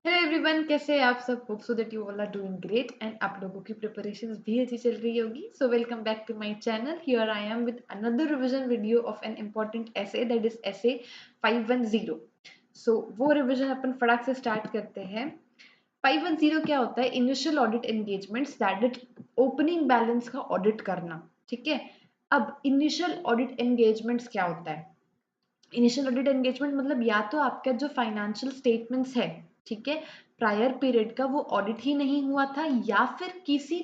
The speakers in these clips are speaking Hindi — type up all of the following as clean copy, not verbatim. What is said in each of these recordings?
हेलो एवरीवन, कैसे हैं आप सब? Hope so that you all are doing great and आप लोगों की प्रिपरेशंस भी अच्छी चल रही होगी। So welcome back to my channel. Here I am with another revision video of an important essay, that is essay 510। So वो रिवीजन अपन फटाक से स्टार्ट करते हैं। 510 क्या होता है? Initial audit engagements, that is opening balance का ऑडिट करना। ठीक है। अब इनिशियल ऑडिट एंगेजमेंट्स क्या होता है? इनिशियल ऑडिट एंगेजमेंट मतलब या तो आपका जो फाइनेंशियल स्टेटमेंट्स है, ठीक है, प्रायर पीरियड का वो ऑडिट ही नहीं हुआ था, या फिर किसी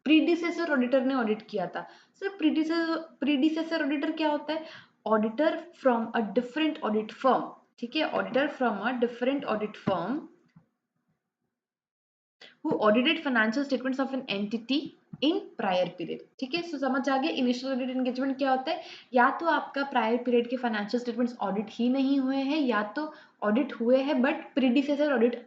प्रीडिसेसर ऑडिटर ने ऑडिट किया था। सर, प्रीडिसेसर ऑडिटर क्या होता है? Auditor from a different audit firm. ठीक है, auditor from a different audit firm who audited financial statements of an entity in prior period। ठीक है, सो समझ आ गया इनिशियल ऑडिट एंगेजमेंट क्या होता है? या तो आपका प्रायर पीरियड के फाइनेंशियल स्टेटमेंट्स ऑडिट ही नहीं हुए हैं, या तो ऑडिट हुए हैं बट प्रीडिसेसर ऑडिट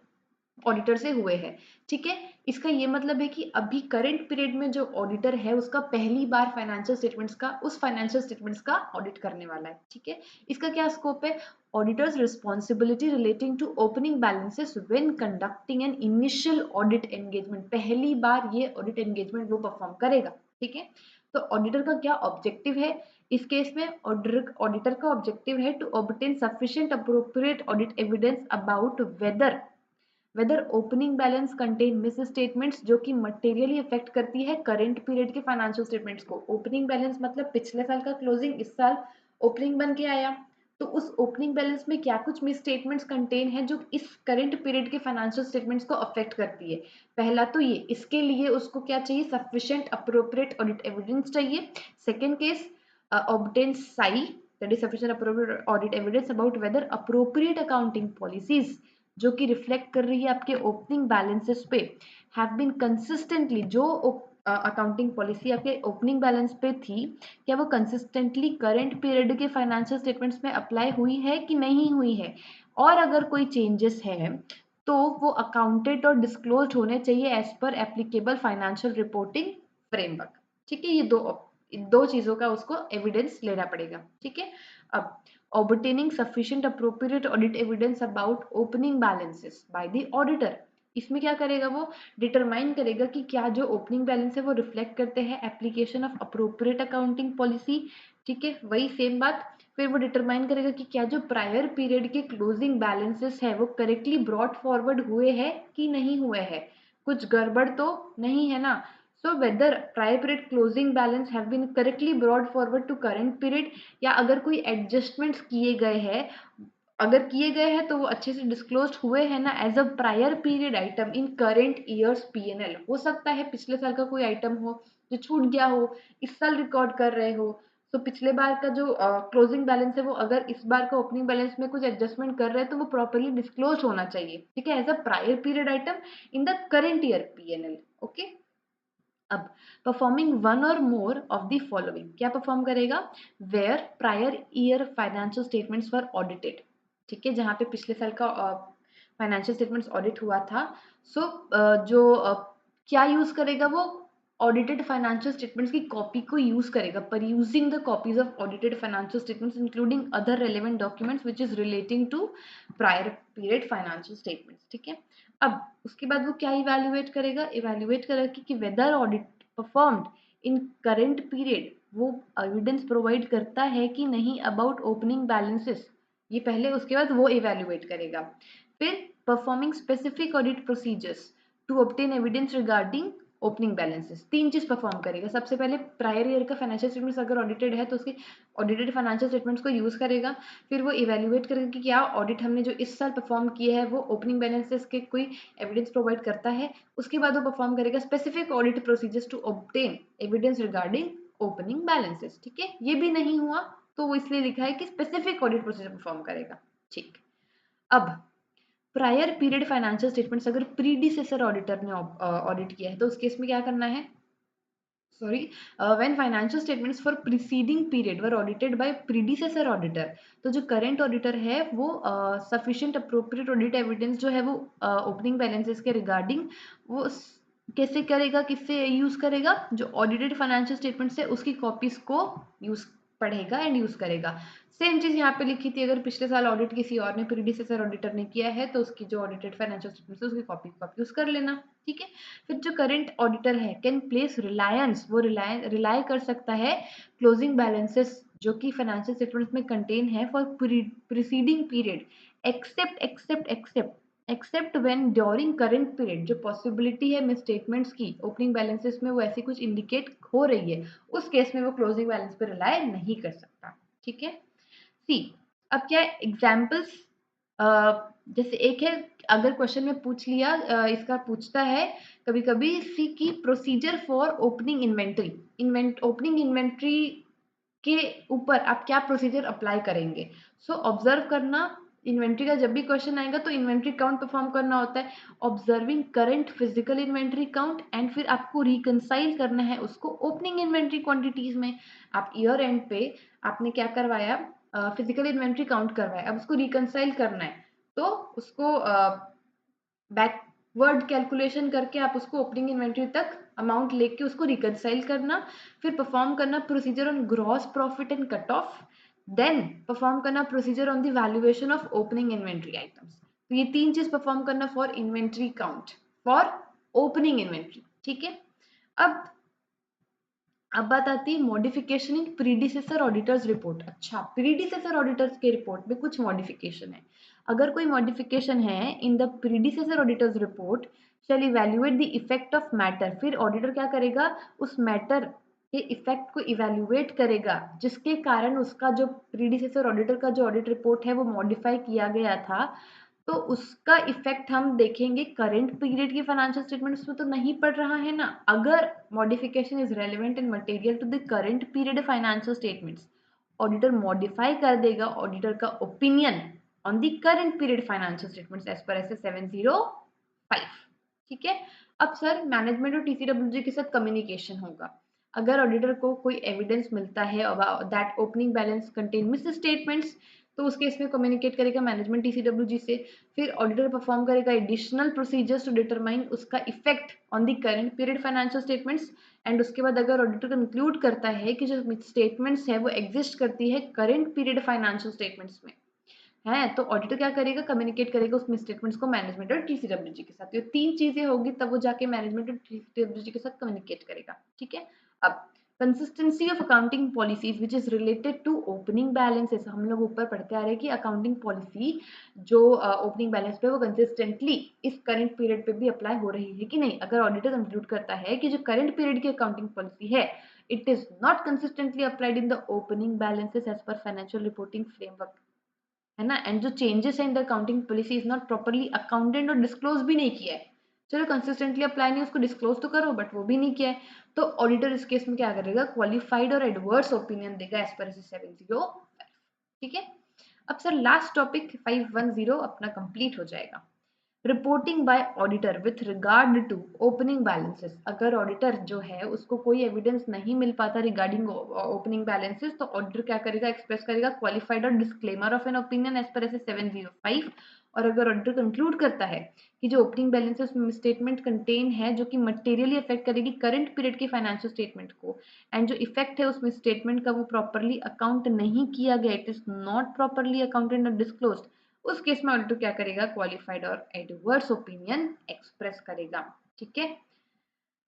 ऑडिटर से हुए हैं। ठीक है, इसका ये मतलब है कि अभी करंट पीरियड में जो ऑडिटर है उसका पहली बार फाइनेंशियल स्टेटमेंट्स का उस फाइनेंशियल स्टेटमेंट्स का ऑडिट करने वाला है। ठीक है, इसका क्या स्कोप है? Auditors responsibility relating to opening balances when conducting an initial audit engagement. पहली बार ये ऑडिट एंगेजमेंट वो परफॉर्म करेगा। ठीक है, तो ऑडिटर का क्या ऑब्जेक्टिव है? इस केस में ऑडिटर का ऑब्जेक्टिव है to obtain sufficient appropriate audit evidence about whether opening balance contain misstatements जो कि मटेरियली इफेक्ट करती है करंट पीरियड के फाइनेंशियल स्टेटमेंट्स को। ओपनिंग बैलेंस मतलब पिछले साल का क्लोजिंग इस साल ओपनिंग बन के आया, तो उस ओपनिंग बैलेंस में क्या कुछ मिस स्टेटमेंट्स कंटेन है जो इस करंट पीरियड के फाइनेंशियल स्टेटमेंट्स को अफेक्ट करती है। पहला तो ये, इसके लिए उसको क्या चाहिए? सफिशिएंट अप्रोप्रिएट ऑडिट एविडेंस चाहिए। Second case, obtain Sai, that is sufficient appropriate audit evidence about weather appropriate accounting policies जो कि रिफ्लेक्ट कर रही है आपके ओपनिंग बैलेंसेस पे हैव बीन कंसिस्टेंटली, जो अकाउंटिंग पॉलिसी आपके ओपनिंग बैलेंस पे थी, क्या वो कंसिस्टेंटली करंट पीरियड के फाइनेंशियल स्टेटमेंट्स में अप्लाई हुई है कि नहीं हुई है, और अगर कोई चेंजेस है तो वो अकाउंटेड और डिस्क्लोज्ड होने चाहिए as per applicable financial reporting framework. ठीक है, ये दो चीजों का उसको एविडेंस लेना पड़ेगा। ठीक है, अब obtaining sufficient appropriate audit evidence about opening balances by the auditor, इसमें क्या करेगा? वो डिटरमाइन करेगा कि क्या जो ओपनिंग बैलेंस है वो रिफ्लेक्ट करते हैं application of appropriate accounting policy. ठीक है, वही सेम बात। फिर वो डिटरमाइन करेगा कि क्या जो प्रायर पीरियड के क्लोजिंग बैलेंसेस है वो करेक्टली ब्रॉट फॉरवर्ड हुए हैं कि नहीं हुए हैं, कुछ गड़बड़ तो नहीं है ना। So whether prior period closing balance have been correctly brought forward to current period, या अगर कोई एडजस्टमेंट्स किए गए हैं, अगर किए गए हैं तो वो अच्छे से डिस्क्लोज हुए हैं ना as a prior period item in current years PNL. हो सकता है पिछले साल का कोई आइटम हो जो छूट गया हो, इस साल रिकॉर्ड कर रहे हो, तो पिछले बार का जो क्लोजिंग बैलेंस है वो अगर इस बार का ओपनिंग बैलेंस में कुछ एडजस्टमेंट कर रहे हैं तो वो प्रॉपरली डिस्क्लोज होना चाहिए। ठीक है, as a prior period item in the current year PNL. Okay, अब performing one or more of the following, क्या परफॉर्म करेगा? Where prior year financial statements were audited. ठीक है, जहां पे पिछले साल का फाइनेंशियल स्टेटमेंट्स ऑडिट हुआ था। सो क्या यूज करेगा वो? ऑडिटेड फाइनेंशियल स्टेटमेंट्स की कॉपी को यूज करेगा, पर using the copies of audited financial statements including other relevant documents which is relating to prior period financial statements. ठीक है, अब उसके बाद वो क्या इवेल्युएट करेगा? इवेल्युएट करेगा कि whether audit performed in current period वो एविडेंस प्रोवाइड करता है कि नहीं अबाउट ओपनिंग बैलेंसेस, ये पहले, उसके बाद वो इवेल्युएट करेगा। फिर performing specific audit procedures to obtain evidence regarding opening balances, तीन चीज परफॉर्म करेगा। सबसे पहले प्रायर ईयर का फाइनेंशियल स्टेटमेंट्स अगर ऑडिटेड है तो उसके ऑडिटेड फाइनेंशियल स्टेटमेंट्स को यूज करेगा। फिर वो इवेल्युएट करेगा कि क्या ऑडिट हमने जो इस साल परफॉर्म किए हैं वो ओपनिंग बैलेंसेस के कोई एविडेंस प्रोवाइड करता है। उसके बाद वो परफॉर्म करेगा specific audit procedures to obtain evidence regarding opening balances. ठीक है, ये भी नहीं हुआ तो वो इसलिए लिखा है कि स्पेसिफिक ऑडिट प्रोसीजर परफॉर्म करेगा। ठीक, अब प्रायर पीरियड फाइनेंशियल स्टेटमेंट्स अगर प्रीडिसेसर ऑडिटर ने ऑडिट किया है तो उस केस में क्या करना है? Sorry, when financial statements for preceding period were audited bye predecessor auditor, तो जो करंट ऑडिटर है वो सफिशिएंट अप्रोप्रिएट ऑडिट एविडेंस जो है वो ओपनिंग बैलेंसेस के रिगार्डिंग वो कैसे करेगा, किससे यूज करेगा? जो ऑडिटेड फाइनेंशियल स्टेटमेंट्स है उसकी कॉपीज को यूज पढ़ेगा एंड यूज करेगा। सेम चीज यहाँ पे लिखी थी, अगर पिछले साल ऑडिट किसी और ने प्रीडिसेसर ऑडिटर ने किया है तो उसकी जो ऑडिटेड फाइनेंशियल स्टेटमेंट्स है उसकी कॉपी यूज कर लेना, ठीक है। फिर जो करंट ऑडिटर है कैन प्लेस रिलायंस, वो रिलाई कर सकता है क्लोजिंग बैलेंसेस जो कि फाइनेंशियल स्टेटमेंट्स में कंटेन है for preceding period, except when during current period, जो पॉसिबिलिटी है मिस स्टेटमेंट्स की ओपनिंग बैलेंसेस में वो ऐसी कुछ इंडिकेट हो रही है, उस केस में वो क्लोजिंग बैलेंस पर रिलाई नहीं कर सकता, ठीक है। सी, अब क्या एग्जाम्पल्स, जैसे एक है, अगर क्वेश्चन में पूछ लिया, इसका पूछता है कभी कभी सी की procedure for opening inventory, opening inventory के ऊपर आप क्या प्रोसीजर अप्लाई करेंगे। सो ऑब्जर्व करना, इन्वेंट्री का जब भी क्वेश्चन आएगा तो इन्वेंट्री काउंट परफॉर्म करना होता है, observing current physical inventory count, and फिर आपको रिकंसाइल करना है उसको ओपनिंग इन्वेंट्री क्वांटिटीज में। आप ईयर एंड पे आपने क्या करवाया, फिजिकल इन्वेंट्री काउंट करवाया, अब उसको रिकंसाइल करना है तो उसको बैकवर्ड कैलकुलेशन करके आप उसको ओपनिंग इन्वेंट्री तक अमाउंट लेके उसको रिकंसाइल करना, फिर परफॉर्म करना procedure on gross profit and cut off, then perform करना procedure on the valuation of opening inventory items. तो ये तीन चीज परफॉर्म करना for inventory count for opening inventory, ठीक है। अब अब बात आती है modification in predecessor auditor's report. अच्छा, प्रीडिसेसर ऑडिटर्स के रिपोर्ट में कुछ मॉडिफिकेशन है, अगर कोई मॉडिफिकेशन है in the predecessor auditor's report shall evaluate the effect of matter, फिर ऑडिटर क्या करेगा, उस मैटर के इफेक्ट को इवैल्यूएट करेगा जिसके कारण उसका जो प्रीडिसेसर ऑडिटर का जो ऑडिट रिपोर्ट है वो मॉडिफाई किया गया था, तो उसका इफेक्ट हम देखेंगे करंट पीरियड की फाइनेंशियल स्टेटमेंट्स में तो नहीं पड़ रहा है ना। अगर modification is relevant and material to the current period financial statements, auditor modify कर देगा ऑडिटर का opinion on the current period financial statements as per S 705, ठीक है। अब सर मैनेजमेंट और टीसीडब्ल्यूजी के साथ कम्युनिकेशन होगा, अगर ऑडिटर को कोई एविडेंस मिलता है that opening balance contain miss statements, तो उस केस में कम्युनिकेट करेगा मैनेजमेंट टीसीडब्ल्यूजी से, फिर ऑडिटर परफॉर्म करेगा एडिशनल प्रोसीजर्स टू डिटरमाइन उसका effect on the current period financial statements, and उसके बाद अगर ऑडिटर कंक्लूड करता है कि जो स्टेटमेंट्स है वो एग्जिस्ट करती है करंट पीरियड फाइनेंशियल स्टेटमेंट्स में है, तो ऑडिटर क्या करेगा, कम्युनिकेट करेगा उस स्टेटमेंट्स को मैनेजमेंट और टीसीडब्ल्यूजी के साथ। ये तीन चीजें होगी तब वो जाके मैनेजमेंट और टीसीडब्ल्यूजी के साथ कम्युनिकेट करेगा, ठीक है। अब consistency of accounting policies which is related to opening balances, हम लोग ऊपर पढ़ते आ रहे हैं कि अकाउंटिंग पॉलिसी जो ओपनिंग बैलेंस पे वो कंसिस्टेंटली इस करंट पीरियड पे भी अप्लाई हो रही है कि नहीं। अगर ऑडिटर कंक्लूड करता है कि जो करंट पीरियड की अकाउंटिंग पॉलिसी है it is not consistently applied in the opening balances as per financial reporting framework, है ना, एंड जो चेंजेस है in the accounting policy is not properly accounted और डिस्क्लोज भी नहीं किया है, चलो कंसिस्टेंटली अप्लाई नहीं उसको डिस्क्लोज तो करो बट वो भी नहीं किया है, तो ऑडिटर इस केस में क्या करेगा, क्वालिफाइड और एडवर्स ओपिनियन देगा एज पर 705, ठीक है। अब सर लास्ट टॉपिक 510 अपना कंप्लीट हो जाएगा, reporting by auditor with regard to opening balances. अगर ऑडिटर जो है उसको कोई एविडेंस नहीं मिल पाता रिगार्डिंग ओपनिंग बैलेंसेस, तो ऑडिटर क्या करेगा, एक्सप्रेस करेगा क्वालिफाइड और disclaimer of an opinion as per ऐसे 705। और अगर ऑडिटर कंक्लूड करता है कि जो ओपनिंग बैलेंसेस स्टेटमेंट कंटेन है जो कि मटेरियली अफेक्ट करेगी करंट पीरियड की फाइनेंशियल स्टेटमेंट को, एंड जो इफेक्ट है उसमें स्टेटमेंट का वो प्रॉपरली अकाउंट नहीं किया गया, it is not properly accounted और डिस्क्लोज्ड, उस केस में ऑडिटर क्या करेगा, क्वालिफाइड और एडवर्स ओपिनियन एक्सप्रेस करेगा, ठीक है।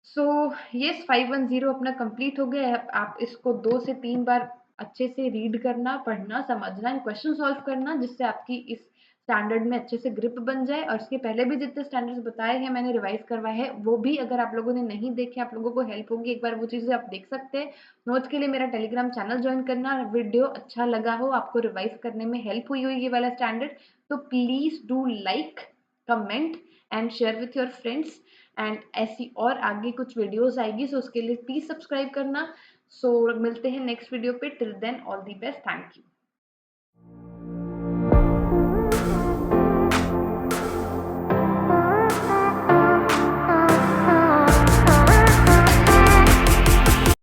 सो ये 510 अपना कंप्लीट हो गया है। आप इसको 2 से 3 बार अच्छे से रीड करना, पढ़ना, समझना एंड क्वेश्चन सॉल्व करना, जिससे आपकी इस स्टैंडर्ड में अच्छे से ग्रिप बन जाए। और इसके पहले भी जितने स्टैंडर्ड्स बताए हैं मैंने रिवाइज करवाए हैं, वो भी अगर आप लोगों ने नहीं देखे, आप लोगों को हेल्प होगी, एक बार वो चीज़ें आप देख सकते हैं। नोट्स के लिए मेरा टेलीग्राम चैनल ज्वाइन करना, वीडियो अच्छा लगा हो, आपको रिवाइज करने में हेल्प हुई हो ये वाला स्टैंडर्ड, तो please do like, comment and share with your friends. And ऐसी और आगे कुछ वीडियोस आएगी, सो उसके लिए प्लीज सब्सक्राइब करना। सो मिलते हैं नेक्स्ट वीडियो पे, till then all the best, thank you.